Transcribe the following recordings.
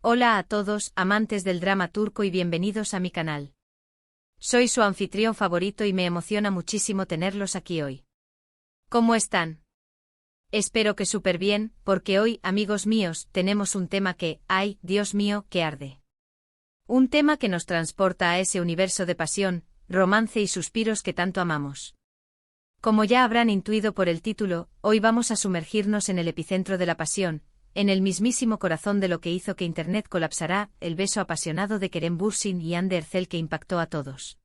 Hola a todos, amantes del drama turco y bienvenidos a mi canal. Soy su anfitrión favorito y me emociona muchísimo tenerlos aquí hoy. ¿Cómo están? Espero que súper bien, porque hoy, amigos míos, tenemos un tema que, ¡ay, Dios mío, que arde! Un tema que nos transporta a ese universo de pasión, romance y suspiros que tanto amamos. Como ya habrán intuido por el título, hoy vamos a sumergirnos en el epicentro de la pasión, en el mismísimo corazón de lo que hizo que Internet colapsara, el beso apasionado de Kerem Bürsin y Hande Erçel que impactó a todos.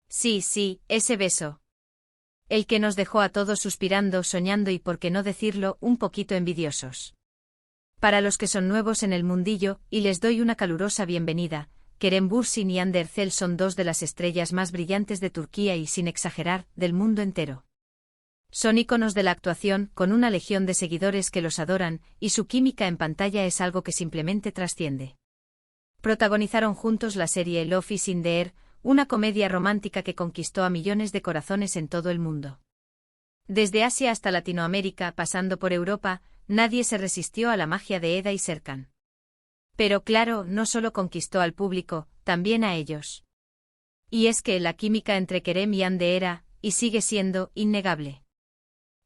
Sí, ese beso. El que nos dejó a todos suspirando, soñando y, por qué no decirlo, un poquito envidiosos. Para los que son nuevos en el mundillo, y les doy una calurosa bienvenida, Kerem Bürsin y Hande Erçel son dos de las estrellas más brillantes de Turquía y, sin exagerar, del mundo entero. Son íconos de la actuación, con una legión de seguidores que los adoran, y su química en pantalla es algo que simplemente trasciende. Protagonizaron juntos la serie Love is in the Air, una comedia romántica que conquistó a millones de corazones en todo el mundo. Desde Asia hasta Latinoamérica, pasando por Europa, nadie se resistió a la magia de Eda y Serkan. Pero claro, no solo conquistó al público, también a ellos. Y es que la química entre Kerem y Hande era, y sigue siendo, innegable.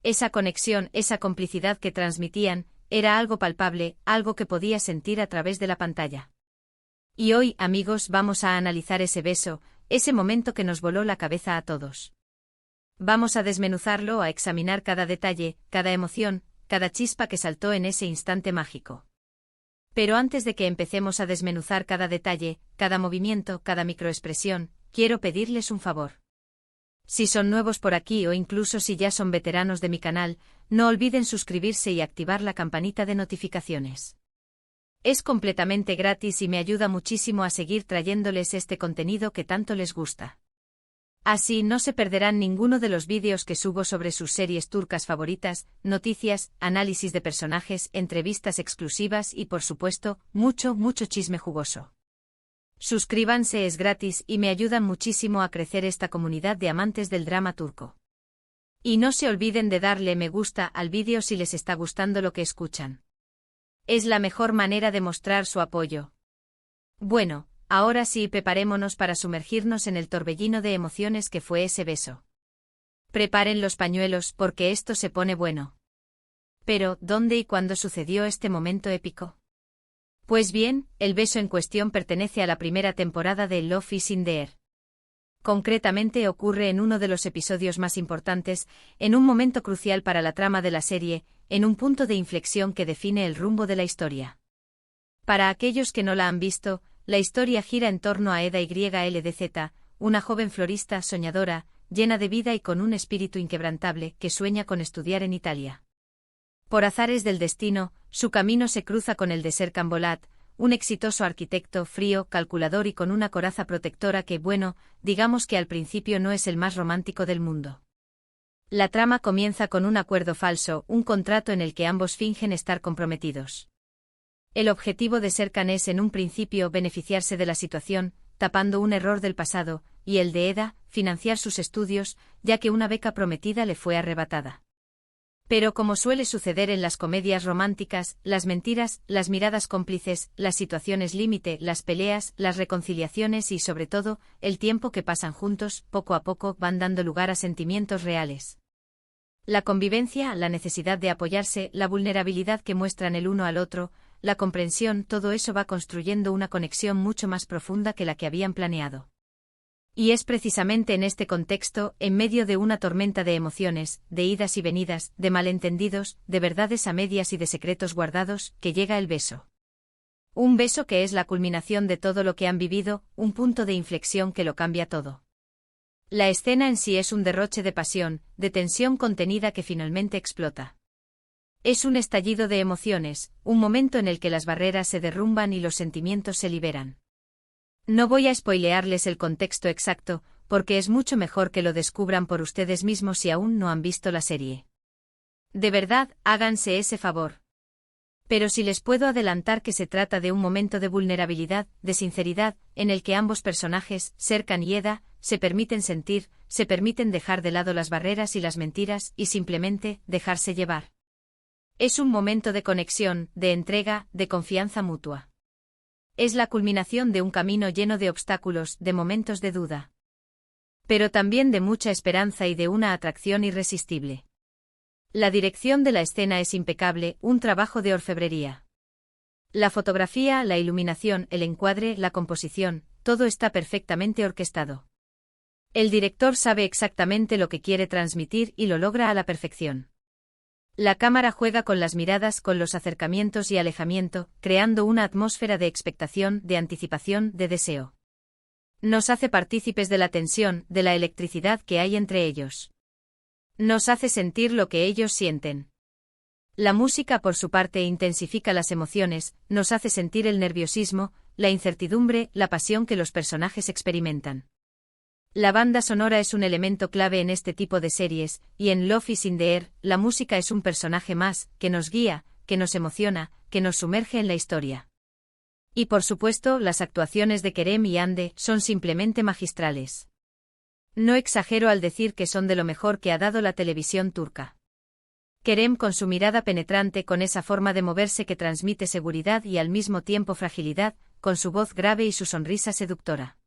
Esa conexión, esa complicidad que transmitían, era algo palpable, algo que podía sentir a través de la pantalla. Y hoy, amigos, vamos a analizar ese beso, ese momento que nos voló la cabeza a todos. Vamos a desmenuzarlo, a examinar cada detalle, cada emoción, cada chispa que saltó en ese instante mágico. Pero antes de que empecemos a desmenuzar cada detalle, cada movimiento, cada microexpresión, quiero pedirles un favor. Si son nuevos por aquí o incluso si ya son veteranos de mi canal, no olviden suscribirse y activar la campanita de notificaciones. Es completamente gratis y me ayuda muchísimo a seguir trayéndoles este contenido que tanto les gusta. Así no se perderán ninguno de los vídeos que subo sobre sus series turcas favoritas, noticias, análisis de personajes, entrevistas exclusivas y por supuesto, mucho chisme jugoso. Suscríbanse, es gratis y me ayudan muchísimo a crecer esta comunidad de amantes del drama turco. Y no se olviden de darle me gusta al vídeo si les está gustando lo que escuchan. Es la mejor manera de mostrar su apoyo. Bueno, ahora sí, preparémonos para sumergirnos en el torbellino de emociones que fue ese beso. Preparen los pañuelos porque esto se pone bueno. Pero, ¿dónde y cuándo sucedió este momento épico? Pues bien, el beso en cuestión pertenece a la primera temporada de Love is in the Air. Concretamente ocurre en uno de los episodios más importantes, en un momento crucial para la trama de la serie, en un punto de inflexión que define el rumbo de la historia. Para aquellos que no la han visto, la historia gira en torno a Eda YLDZ, una joven florista soñadora, llena de vida y con un espíritu inquebrantable que sueña con estudiar en Italia. Por azares del destino, su camino se cruza con el de Serkan Bolat, un exitoso arquitecto frío, calculador y con una coraza protectora que, bueno, digamos que al principio no es el más romántico del mundo. La trama comienza con un acuerdo falso, un contrato en el que ambos fingen estar comprometidos. El objetivo de Serkan es en un principio beneficiarse de la situación, tapando un error del pasado, y el de Eda, financiar sus estudios, ya que una beca prometida le fue arrebatada. Pero como suele suceder en las comedias románticas, las mentiras, las miradas cómplices, las situaciones límite, las peleas, las reconciliaciones y sobre todo, el tiempo que pasan juntos, poco a poco van dando lugar a sentimientos reales. La convivencia, la necesidad de apoyarse, la vulnerabilidad que muestran el uno al otro, la comprensión, todo eso va construyendo una conexión mucho más profunda que la que habían planeado. Y es precisamente en este contexto, en medio de una tormenta de emociones, de idas y venidas, de malentendidos, de verdades a medias y de secretos guardados, que llega el beso. Un beso que es la culminación de todo lo que han vivido, un punto de inflexión que lo cambia todo. La escena en sí es un derroche de pasión, de tensión contenida que finalmente explota. Es un estallido de emociones, un momento en el que las barreras se derrumban y los sentimientos se liberan. No voy a spoilearles el contexto exacto, porque es mucho mejor que lo descubran por ustedes mismos si aún no han visto la serie. De verdad, háganse ese favor. Pero si les puedo adelantar que se trata de un momento de vulnerabilidad, de sinceridad, en el que ambos personajes, Serkan y Eda, se permiten sentir, se permiten dejar de lado las barreras y las mentiras y simplemente dejarse llevar. Es un momento de conexión, de entrega, de confianza mutua. Es la culminación de un camino lleno de obstáculos, de momentos de duda. Pero también de mucha esperanza y de una atracción irresistible. La dirección de la escena es impecable, un trabajo de orfebrería. La fotografía, la iluminación, el encuadre, la composición, todo está perfectamente orquestado. El director sabe exactamente lo que quiere transmitir y lo logra a la perfección. La cámara juega con las miradas, con los acercamientos y alejamiento, creando una atmósfera de expectación, de anticipación, de deseo. Nos hace partícipes de la tensión, de la electricidad que hay entre ellos. Nos hace sentir lo que ellos sienten. La música, por su parte, intensifica las emociones, nos hace sentir el nerviosismo, la incertidumbre, la pasión que los personajes experimentan. La banda sonora es un elemento clave en este tipo de series, y en Love is in the Air, la música es un personaje más, que nos guía, que nos emociona, que nos sumerge en la historia. Y por supuesto, las actuaciones de Kerem y Hande son simplemente magistrales. No exagero al decir que son de lo mejor que ha dado la televisión turca. Kerem con su mirada penetrante, con esa forma de moverse que transmite seguridad y al mismo tiempo fragilidad, con su voz grave y su sonrisa seductora.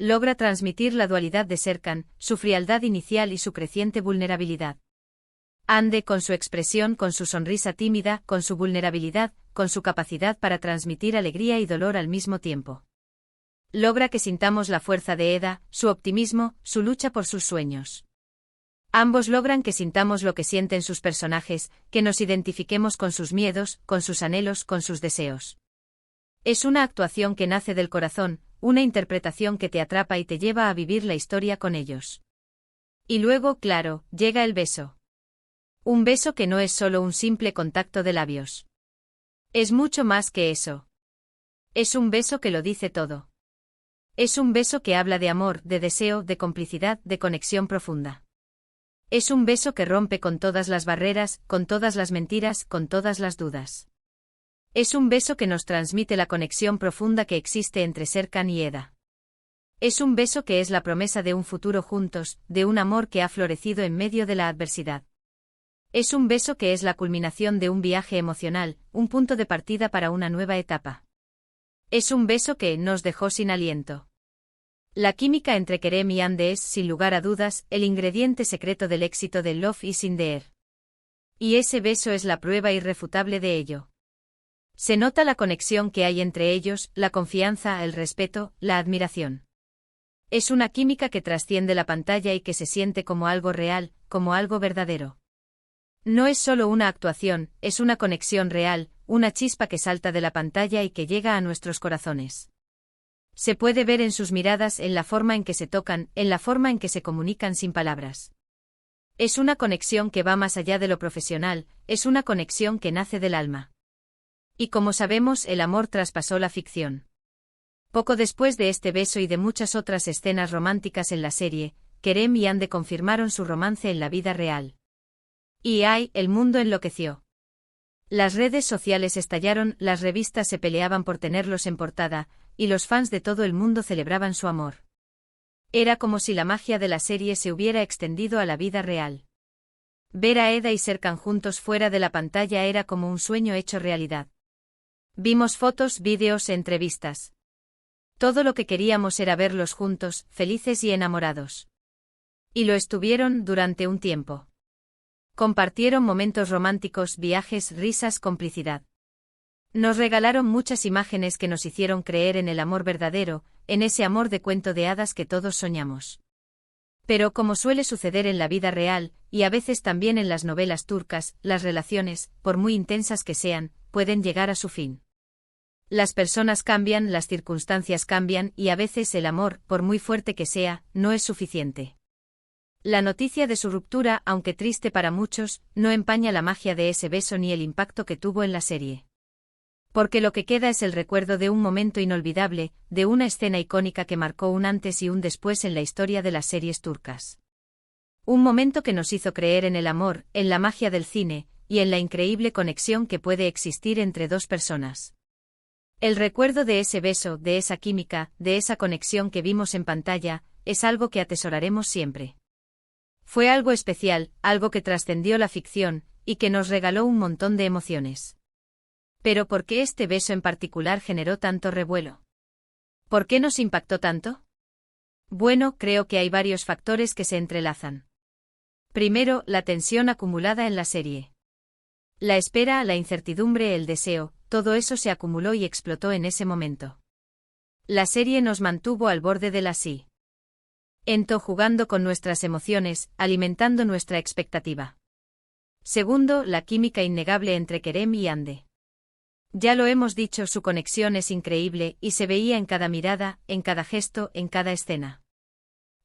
Logra transmitir la dualidad de Serkan, su frialdad inicial y su creciente vulnerabilidad. Hande con su expresión, con su sonrisa tímida, con su vulnerabilidad, con su capacidad para transmitir alegría y dolor al mismo tiempo. Logra que sintamos la fuerza de Eda, su optimismo, su lucha por sus sueños. Ambos logran que sintamos lo que sienten sus personajes, que nos identifiquemos con sus miedos, con sus anhelos, con sus deseos. Es una actuación que nace del corazón, una interpretación que te atrapa y te lleva a vivir la historia con ellos. Y luego, claro, llega el beso. Un beso que no es solo un simple contacto de labios. Es mucho más que eso. Es un beso que lo dice todo. Es un beso que habla de amor, de deseo, de complicidad, de conexión profunda. Es un beso que rompe con todas las barreras, con todas las mentiras, con todas las dudas. Es un beso que nos transmite la conexión profunda que existe entre Serkan y Eda. Es un beso que es la promesa de un futuro juntos, de un amor que ha florecido en medio de la adversidad. Es un beso que es la culminación de un viaje emocional, un punto de partida para una nueva etapa. Es un beso que nos dejó sin aliento. La química entre Kerem y Hande es, sin lugar a dudas, el ingrediente secreto del éxito de Love is in the Air. Y ese beso es la prueba irrefutable de ello. Se nota la conexión que hay entre ellos, la confianza, el respeto, la admiración. Es una química que trasciende la pantalla y que se siente como algo real, como algo verdadero. No es solo una actuación, es una conexión real, una chispa que salta de la pantalla y que llega a nuestros corazones. Se puede ver en sus miradas, en la forma en que se tocan, en la forma en que se comunican sin palabras. Es una conexión que va más allá de lo profesional, es una conexión que nace del alma. Y como sabemos, el amor traspasó la ficción. Poco después de este beso y de muchas otras escenas románticas en la serie, Kerem y Hande confirmaron su romance en la vida real. Y ¡ay!, el mundo enloqueció. Las redes sociales estallaron, las revistas se peleaban por tenerlos en portada, y los fans de todo el mundo celebraban su amor. Era como si la magia de la serie se hubiera extendido a la vida real. Ver a Eda y Serkan juntos fuera de la pantalla era como un sueño hecho realidad. Vimos fotos, vídeos, entrevistas. Todo lo que queríamos era verlos juntos, felices y enamorados. Y lo estuvieron durante un tiempo. Compartieron momentos románticos, viajes, risas, complicidad. Nos regalaron muchas imágenes que nos hicieron creer en el amor verdadero, en ese amor de cuento de hadas que todos soñamos. Pero como suele suceder en la vida real, y a veces también en las novelas turcas, las relaciones, por muy intensas que sean, pueden llegar a su fin. Las personas cambian, las circunstancias cambian, y a veces el amor, por muy fuerte que sea, no es suficiente. La noticia de su ruptura, aunque triste para muchos, no empaña la magia de ese beso ni el impacto que tuvo en la serie. Porque lo que queda es el recuerdo de un momento inolvidable, de una escena icónica que marcó un antes y un después en la historia de las series turcas. Un momento que nos hizo creer en el amor, en la magia del cine, y en la increíble conexión que puede existir entre dos personas. El recuerdo de ese beso, de esa química, de esa conexión que vimos en pantalla, es algo que atesoraremos siempre. Fue algo especial, algo que trascendió la ficción, y que nos regaló un montón de emociones. Pero ¿por qué este beso en particular generó tanto revuelo? ¿Por qué nos impactó tanto? Bueno, creo que hay varios factores que se entrelazan. Primero, la tensión acumulada en la serie. La espera, la incertidumbre, el deseo, todo eso se acumuló y explotó en ese momento. La serie nos mantuvo al borde de la sí. Jugando con nuestras emociones, alimentando nuestra expectativa. Segundo, la química innegable entre Kerem y Hande. Ya lo hemos dicho, su conexión es increíble y se veía en cada mirada, en cada gesto, en cada escena.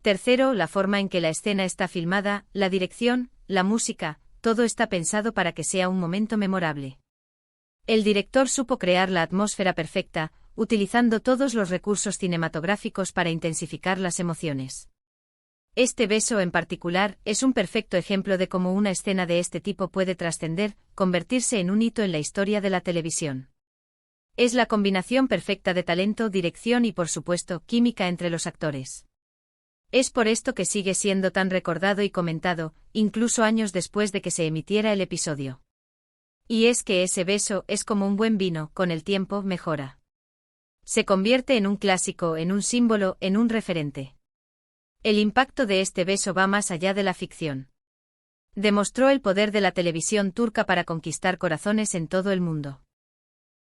Tercero, la forma en que la escena está filmada, la dirección, la música, todo está pensado para que sea un momento memorable. El director supo crear la atmósfera perfecta, utilizando todos los recursos cinematográficos para intensificar las emociones. Este beso en particular es un perfecto ejemplo de cómo una escena de este tipo puede trascender, convertirse en un hito en la historia de la televisión. Es la combinación perfecta de talento, dirección y, por supuesto, química entre los actores. Es por esto que sigue siendo tan recordado y comentado, incluso años después de que se emitiera el episodio. Y es que ese beso es como un buen vino, con el tiempo mejora. Se convierte en un clásico, en un símbolo, en un referente. El impacto de este beso va más allá de la ficción. Demostró el poder de la televisión turca para conquistar corazones en todo el mundo.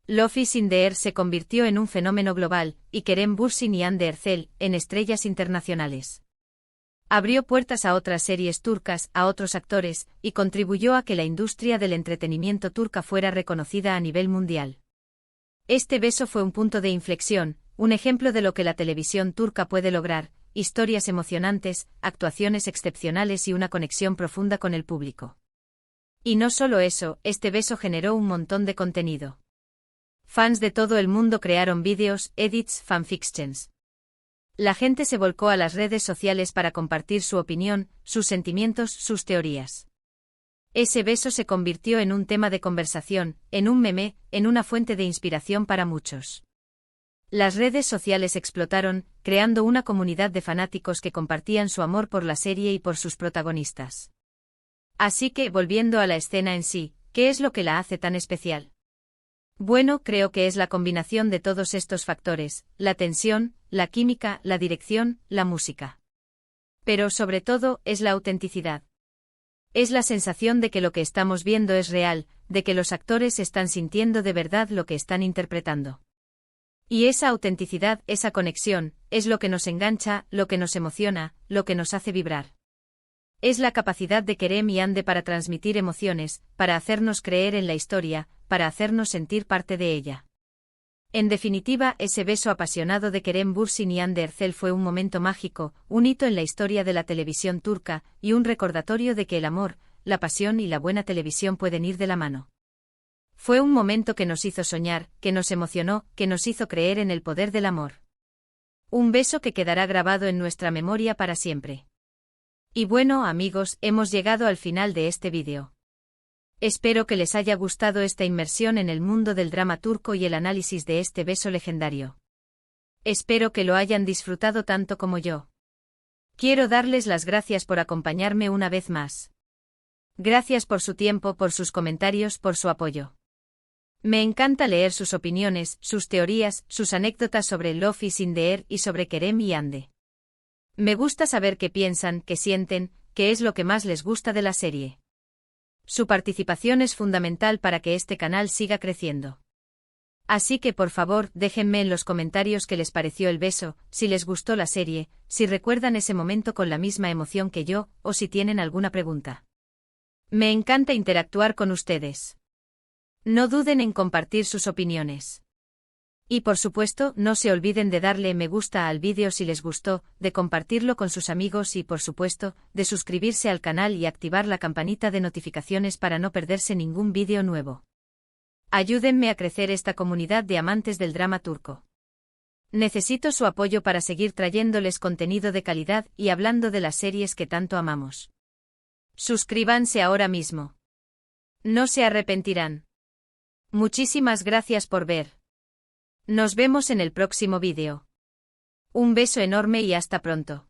Love is in the Air se convirtió en un fenómeno global, y Kerem Bürsin y Hande Erçel, en estrellas internacionales. Abrió puertas a otras series turcas, a otros actores, y contribuyó a que la industria del entretenimiento turca fuera reconocida a nivel mundial. Este beso fue un punto de inflexión, un ejemplo de lo que la televisión turca puede lograr: historias emocionantes, actuaciones excepcionales y una conexión profunda con el público. Y no solo eso, este beso generó un montón de contenido. Fans de todo el mundo crearon vídeos, edits, fanfictions. La gente se volcó a las redes sociales para compartir su opinión, sus sentimientos, sus teorías. Ese beso se convirtió en un tema de conversación, en un meme, en una fuente de inspiración para muchos. Las redes sociales explotaron, creando una comunidad de fanáticos que compartían su amor por la serie y por sus protagonistas. Así que, volviendo a la escena en sí, ¿qué es lo que la hace tan especial? Bueno, creo que es la combinación de todos estos factores: la tensión, la química, la dirección, la música. Pero sobre todo, es la autenticidad. Es la sensación de que lo que estamos viendo es real, de que los actores están sintiendo de verdad lo que están interpretando. Y esa autenticidad, esa conexión, es lo que nos engancha, lo que nos emociona, lo que nos hace vibrar. Es la capacidad de Kerem y Hande para transmitir emociones, para hacernos creer en la historia, para hacernos sentir parte de ella. En definitiva, ese beso apasionado de Kerem Bürsin y Hande Erçel fue un momento mágico, un hito en la historia de la televisión turca, y un recordatorio de que el amor, la pasión y la buena televisión pueden ir de la mano. Fue un momento que nos hizo soñar, que nos emocionó, que nos hizo creer en el poder del amor. Un beso que quedará grabado en nuestra memoria para siempre. Y bueno, amigos, hemos llegado al final de este vídeo. Espero que les haya gustado esta inmersión en el mundo del drama turco y el análisis de este beso legendario. Espero que lo hayan disfrutado tanto como yo. Quiero darles las gracias por acompañarme una vez más. Gracias por su tiempo, por sus comentarios, por su apoyo. Me encanta leer sus opiniones, sus teorías, sus anécdotas sobre Love is in the Air y sobre Kerem y Hande. Me gusta saber qué piensan, qué sienten, qué es lo que más les gusta de la serie. Su participación es fundamental para que este canal siga creciendo. Así que por favor, déjenme en los comentarios qué les pareció el beso, si les gustó la serie, si recuerdan ese momento con la misma emoción que yo, o si tienen alguna pregunta. Me encanta interactuar con ustedes. No duden en compartir sus opiniones. Y por supuesto, no se olviden de darle me gusta al vídeo si les gustó, de compartirlo con sus amigos y por supuesto, de suscribirse al canal y activar la campanita de notificaciones para no perderse ningún vídeo nuevo. Ayúdenme a crecer esta comunidad de amantes del drama turco. Necesito su apoyo para seguir trayéndoles contenido de calidad y hablando de las series que tanto amamos. Suscríbanse ahora mismo. No se arrepentirán. Muchísimas gracias por ver. Nos vemos en el próximo vídeo. Un beso enorme y hasta pronto.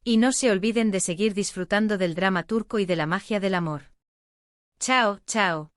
Y no se olviden de seguir disfrutando del drama turco y de la magia del amor. Chao, chao.